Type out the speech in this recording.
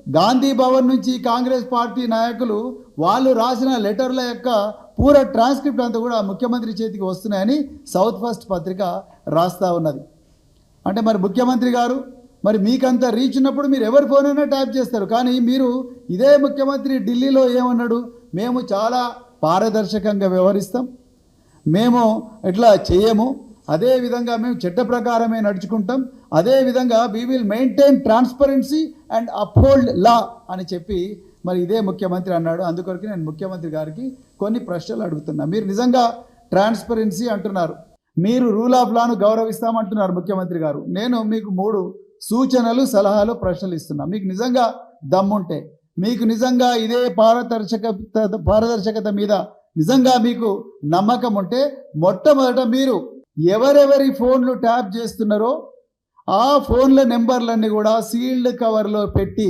గాంధీ భవన్ నుంచి కాంగ్రెస్ పార్టీ నాయకులు వాళ్ళు రాసిన లెటర్ల యొక్క పూర ట్రాన్స్క్రిప్ట్ అంతా కూడా ముఖ్యమంత్రి చేతికి వస్తున్నాయని సౌత్ ఫస్ట్ పత్రిక రాస్తూ ఉన్నది. అంటే మరి ముఖ్యమంత్రి గారు మరి మీకంత రీచ్ ఉన్నప్పుడు మీరు ఎవరి ఫోన్ అయినా ట్యాప్ చేస్తారు. కానీ మీరు ఇదే ముఖ్యమంత్రి ఢిల్లీలో ఏమన్నాడు, మేము చాలా పారదర్శకంగా వ్యవహరిస్తాం, మేము ఇట్లా చేయము, అదేవిధంగా మేము చట్ట ప్రకారమే నడుచుకుంటాం, అదేవిధంగా we will maintain transparency and uphold law అని చెప్పి మరి ఇదే ముఖ్యమంత్రి అన్నాడు. అందుకొరకు నేను ముఖ్యమంత్రి గారికి కొన్ని ప్రశ్నలు అడుగుతున్నా. మీరు నిజంగా ట్రాన్స్పరెన్సీ అంటున్నారు, మీరు రూల్ ఆఫ్ లాను గౌరవిస్తామంటున్నారు ముఖ్యమంత్రి గారు. నేను మీకు 3 సూచనలు, సలహాలు, ప్రశ్నలు ఇస్తున్నా. మీకు నిజంగా దమ్ముంటే, మీకు నిజంగా ఇదే పారదర్శకత మీద నిజంగా మీకు నమ్మకం ఉంటే మొట్టమొదట మీరు ఎవరెవరి ఫోన్లు ట్యాప్ చేస్తున్నారో ఆ ఫోన్ల నెంబర్లన్నీ కూడా సీల్డ్ కవర్లో పెట్టి